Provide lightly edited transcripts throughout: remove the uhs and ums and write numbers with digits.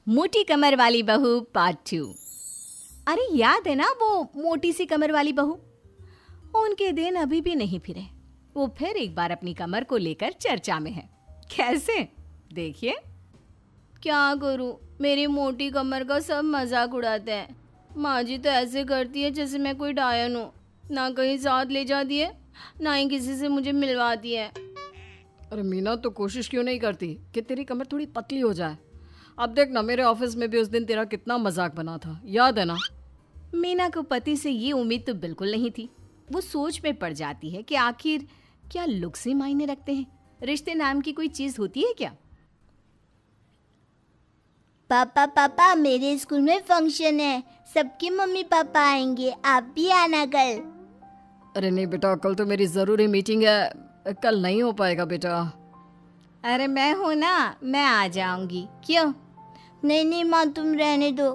मोटी कमर वाली बहू पार्ट 2। अरे याद है ना वो मोटी सी कमर वाली बहू? उनके दिन अभी भी नहीं फिरे। वो फिर एक बार अपनी कमर को लेकर चर्चा में है। कैसे? देखिए। क्या करूं, मेरी मोटी कमर का सब मजाक उड़ाते हैं। माँ जी तो ऐसे करती है जैसे मैं कोई डायन हूँ। ना कहीं साथ ले जाती है, ना ही किसी से मुझे मिलवाती है। अरे मीना, तो कोशिश क्यों नहीं करती कि तेरी कमर थोड़ी पतली हो जाए? अब देख ना, मेरे ऑफिस में भी उस दिन तेरा कितना मजाक बना था, याद है ना? मीना को पति से ये उम्मीद तो बिल्कुल नहीं थी। वो सोच में पड़ जाती है कि आखिर क्या लुक्स ही मायने रखते हैं? रिश्ते नाम की कोई चीज होती है क्या? पापा पापा, मेरे स्कूल में फंक्शन है, सबके मम्मी पापा आएंगे, आप भी आना कल। अरे नहीं बेटा, कल तो मेरी ज़रूरी मीटिंग है, कल नहीं हो पाएगा बेटा। अरे मैं हूं ना, मैं आ जाऊंगी। क्यों? नहीं नहीं माँ, तुम रहने दो।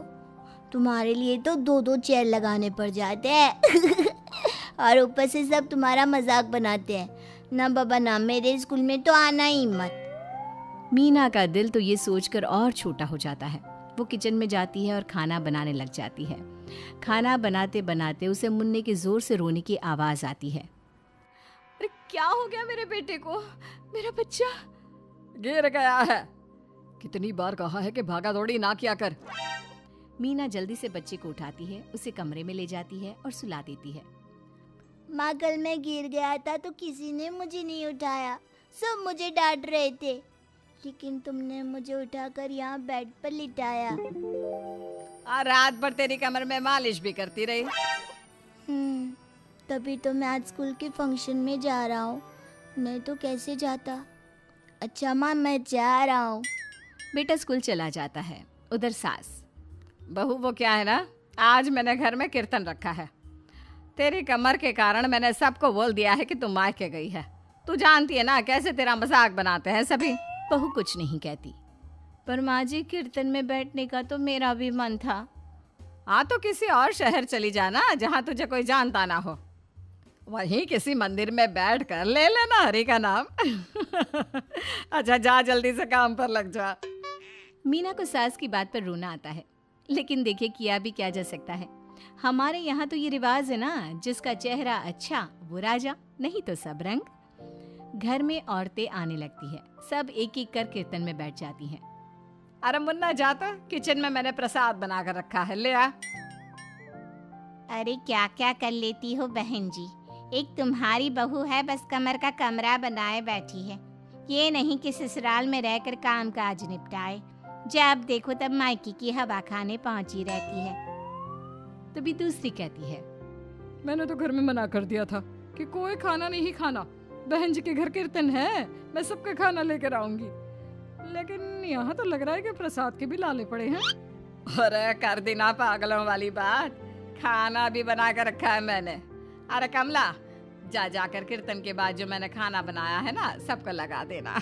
तुम्हारे लिए तो 2-2 चेयर लगाने पड़ जाते हैं और ऊपर से सब तुम्हारा मजाक बनाते हैं। ना बाबा ना, मेरे स्कूल में तो आना ही मत। मीना का दिल तो ये सोचकर और छोटा हो जाता है। वो किचन में जाती है और खाना बनाने लग जाती है। खाना बनाते बनाते उसे मुन्ने के जोर से रोने की आवाज आती है। अरे क्या हो गया मेरे बेटे को? मेरा बच्चा गिर गया है। कितनी बार कहा है कि भागा दौड़ी ना किया कर। मीना जल्दी से बच्चे को उठाती है, उसे कमरे में ले जाती है और सुला देती है। माँ, कल मैं गिर गया था तो किसी ने मुझे नहीं उठाया, सब मुझे डांट रहे थे, लेकिन तुमने मुझे उठाकर यहाँ बेड पर लिटाया। और रात भर तेरी कमर में मालिश भी करती रही। तभी तो मैं आज स्कूल के फंक्शन में जा रहा हूँ, नहीं तो कैसे जाता। अच्छा माँ, मैं जा रहा हूँ। बेटा स्कूल चला जाता है। उधर सास, बहू वो क्या है ना, आज मैंने घर में कीर्तन रखा है। तेरी कमर के कारण मैंने सबको बोल दिया है कि तू मायके गई है। तू जानती है ना कैसे तेरा मजाक बनाते हैं सभी। बहू कुछ नहीं कहती। पर माँ जी, कीर्तन में बैठने का तो मेरा भी मन था। हाँ तो किसी और शहर चली जाना जहाँ तुझे कोई जानता ना हो। वहीं किसी मंदिर में बैठ कर ले लेना हरि का नाम अच्छा जा, जल्दी से काम पर लग जा। मीना को सास की बात पर रोना आता है, लेकिन देखिए किया भी क्या जा सकता है। हमारे यहाँ तो ये रिवाज है ना, जिसका चेहरा अच्छा वो राजा, नहीं तो सब रंग। घर में औरतें आने लगती है, सब एक एक कर कीर्तन में बैठ जाती हैं। अरे मुन्ना, जा तो, किचन में मैंने प्रसाद बना कर रखा है, ले आ। अरे क्या क्या कर लेती हो बहन जी, एक तुम्हारी बहू है बस कमर का कमरा बनाए बैठी है। ये नहीं कि ससुराल में रहकर काम काज निपटाए, जब देखो तब मायके की हवा खाने पहुंची रहती है। तभी दूसरी कहती है, मैंने तो घर में मना कर दिया था कि कोई खाना नहीं खाना, बहन जी के घर कीर्तन है, मैं सबका खाना लेकर आऊंगी। लेकिन यहाँ तो लग रहा है कि प्रसाद के भी लाले पड़े हैं। अरे कर देना पागलों वाली बात, खाना भी बना कर रखा है मैंने। अरे कमला, जा जाकर कीर्तन के बाद जो मैंने खाना बनाया है ना, सबको लगा देना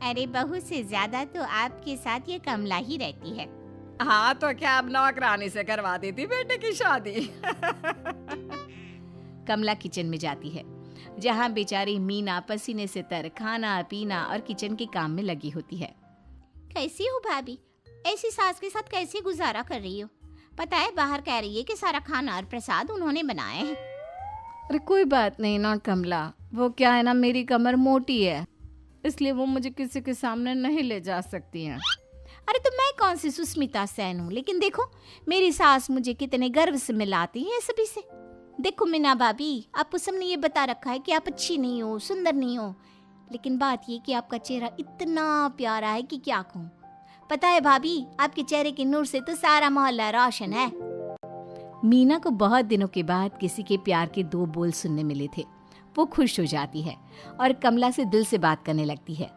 अरे बहू से ज्यादा तो आपके साथ ये कमला ही रहती है। हाँ तो क्या अब नौकरानी से करवा दी थी बेटे की शादी कमला किचन में जाती है, जहाँ बेचारी मीना पसीने से तर खाना पीना और किचन के काम में लगी होती है। कैसी हो भाभी, ऐसी सास के साथ कैसे गुजारा कर रही हो? पता है बाहर कह रही है कि सारा खाना और प्रसाद उन्होंने बनाए हैं। अरे कोई बात नहीं ना कमला, वो क्या है ना, मेरी कमर मोटी है, इसलिए वो मुझे किसी के सामने नहीं ले जा सकती हैं। अरे तो मैं कौन सी सुस्मिता सेन हूँ, लेकिन देखो मेरी सास मुझे कितने गर्व से मिलाती है सभी से। देखो मीना भाभी, आपको सबने ये बता रखा है कि आप अच्छी नहीं हो, सुंदर नहीं हो, लेकिन बात ये कि आपका चेहरा इतना प्यारा है कि क्या कहूँ। पता है भाभी, आपके चेहरे के नूर से तो सारा मोहल्ला रोशन है। मीना को बहुत दिनों के बाद किसी के प्यार के 2 बोल सुनने मिले थे। वो खुश हो जाती है और कमला से दिल से बात करने लगती है।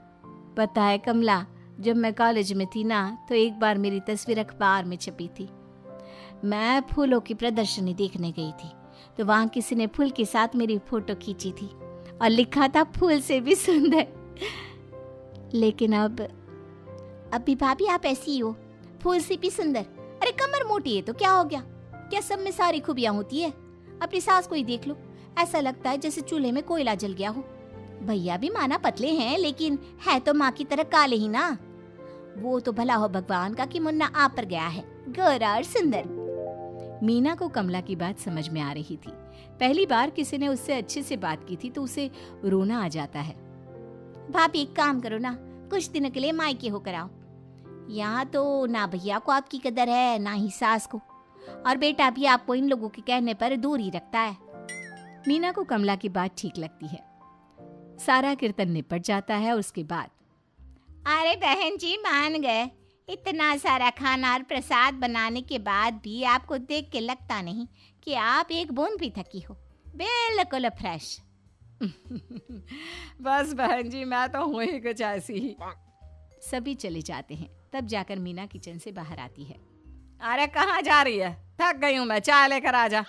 पता है कमला, जब मैं कॉलेज में थी ना, तो एक बार मेरी तस्वीर अखबार में छपी थी। मैं फूलों की प्रदर्शनी देखने गई थी, तो वहाँ किसी ने फूल के साथ मेरी फोटो खींची थी और लिखा था फूल से भी सुंदर। लेकिन अभी भाभी आप ऐसी हो, फूल से भी सुंदर। अरे कमर मोटी है तो क्या हो गया, क्या सब में सारी खूबियां होती है? अपनी सास को ही देख लो, ऐसा लगता है जैसे चूल्हे में कोयला जल गया हो। भैया भी माना पतले हैं, लेकिन है तो माँ की तरह काले ही ना। वो तो भला हो भगवान का कि मुन्ना आ पर गया है, गोरा और सुंदर। मीना को कमला की बात समझ में आ रही थी। पहली बार किसी ने उससे अच्छे से बात की थी तो उसे रोना आ जाता है। भाभी एक काम करो ना, कुछ दिनों के लिए मायके होकर आओ। यहाँ तो ना भैया को आपकी कदर है ना ही सास को, और बेटा भी आपको इन लोगों के कहने पर दूर ही रखता है। मीना को कमला की बात ठीक लगती है। सारा कीर्तन निपट जाता है। उसके बाद अरे बहन जी मान गए, इतना सारा खाना और प्रसाद बनाने के बाद भी आपको देख के लगता नहीं कि आप एक बूंद भी थकी हो, बिल्कुल फ्रेश। बस बहन जी मैं तो हूँ ही कुछ ऐसी ही। सभी चले जाते हैं। तब जाकर मीना किचन से बाहर आती है। अरे कहाँ जा रही है? थक गई हूँ मैं, चाय लेकर आ जा।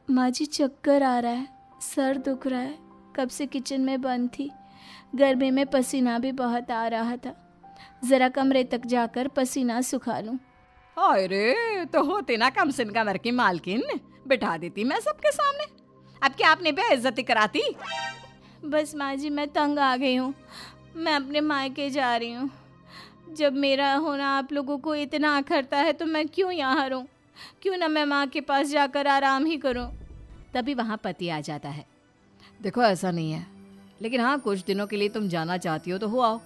माँ जी चक्कर आ रहा है, सर दुख रहा है, कब से किचन में बंद थी, गर्मी में पसीना भी बहुत आ रहा था, जरा कमरे तक जाकर पसीना सुखा लूं। अरे तो होती ना कम सिन कमर की मालकिन, बिठा देती मैं सबके सामने। अब क्या आपने बेइज्जती कराती? बस माँ जी मैं तंग आ गई हूँ, मैं अपने मायके जा रही हूँ। जब मेरा होना आप लोगों को इतना अखरता है तो मैं क्यों यहाँ रहूँ, क्यों ना मैं माँ के पास जाकर आराम ही करूँ। तभी वहाँ पति आ जाता है। देखो ऐसा नहीं है, लेकिन हाँ कुछ दिनों के लिए तुम जाना चाहती हो तो हो आओ,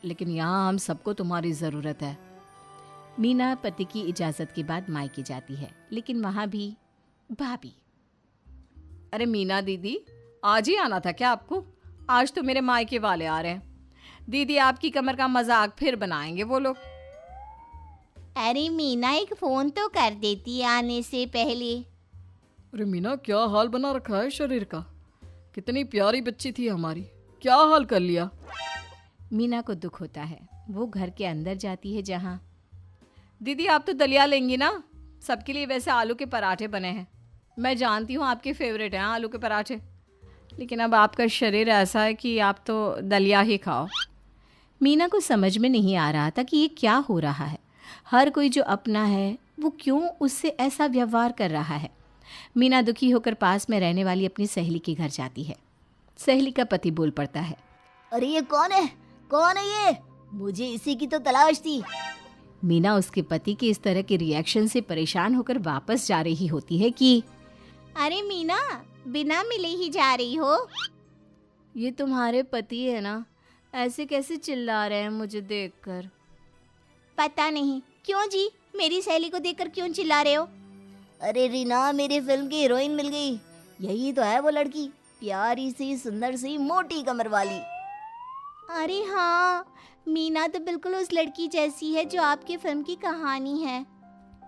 लेकिन यहाँ हम सबको तुम्हारी ज़रूरत है। मीना पति की इजाज़त के बाद मायके जाती है, लेकिन वहाँ भी भाभी। अरे मीना दीदी आज ही आना था क्या आपको? आज तो मेरे मायके वाले आ रहे हैं। दीदी आपकी कमर का मजाक फिर बनाएंगे वो लोग। अरे मीना एक फोन तो कर देती आने से पहले। अरे मीना क्या हाल बना रखा है शरीर का, कितनी प्यारी बच्ची थी हमारी, क्या हाल कर लिया। मीना को दुख होता है। वो घर के अंदर जाती है जहाँ दीदी आप तो दलिया लेंगी ना? सबके लिए वैसे आलू के पराठे बने हैं, मैं जानती हूँ आपके फेवरेट हैं आलू के पराठे, लेकिन अब आपका शरीर ऐसा है कि आप तो दलिया ही खाओ। मीना को समझ में नहीं आ रहा था कि ये क्या हो रहा है। हर कोई जो अपना है वो क्यों उससे ऐसा व्यवहार कर रहा है। मीना दुखी होकर पास में रहने वाली अपनी सहेली के घर जाती है। सहेली का पति बोल पड़ता है, अरे ये कौन है, कौन है ये? मुझे इसी की तो तलाश थी। मीना उसके पति के इस तरह के रिएक्शन से परेशान होकर वापस जा रही होती है कि अरे मीना बिना मिले ही जा रही हो? ये तुम्हारे पति है ना, ऐसे कैसे चिल्ला रहे हैं मुझे देखकर? पता नहीं क्यों जी, मेरी सहेली को देखकर क्यों चिल्ला रहे हो? अरे रीना मेरी फिल्म की हीरोइन मिल गई, यही तो है वो लड़की, प्यारी सी सुंदर सी मोटी कमर वाली। अरे हाँ, मीना तो बिल्कुल उस लड़की जैसी है जो आपकी फिल्म की कहानी है।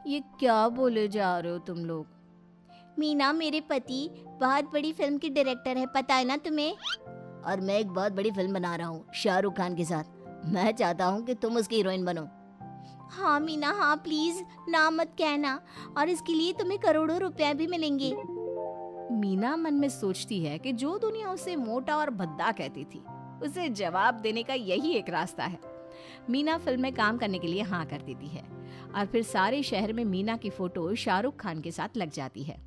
ये क्या बोले जा रहे हो तुम लोग? मीना मेरे पति बहुत बड़ी फिल्म की डायरेक्टर है, पता है ना तुम्हें? और मैं एक बहुत बड़ी फिल्म बना रहा हूँ शाहरुख खान के साथ। मैं चाहता हूँ कि तुम उसकी हीरोइन बनो। हाँ मीना हाँ, प्लीज ना मत कहना, और इसके लिए तुम्हें करोड़ों रुपए भी मिलेंगे। मीना मन में सोचती है कि जो दुनिया उसे मोटा और भद्दा कहती थी उसे जवाब देने का यही एक रास्ता है। मीना फिल्म में काम करने के लिए हाँ कर देती है और फिर सारे शहर में मीना की फोटो शाहरुख खान के साथ लग जाती है।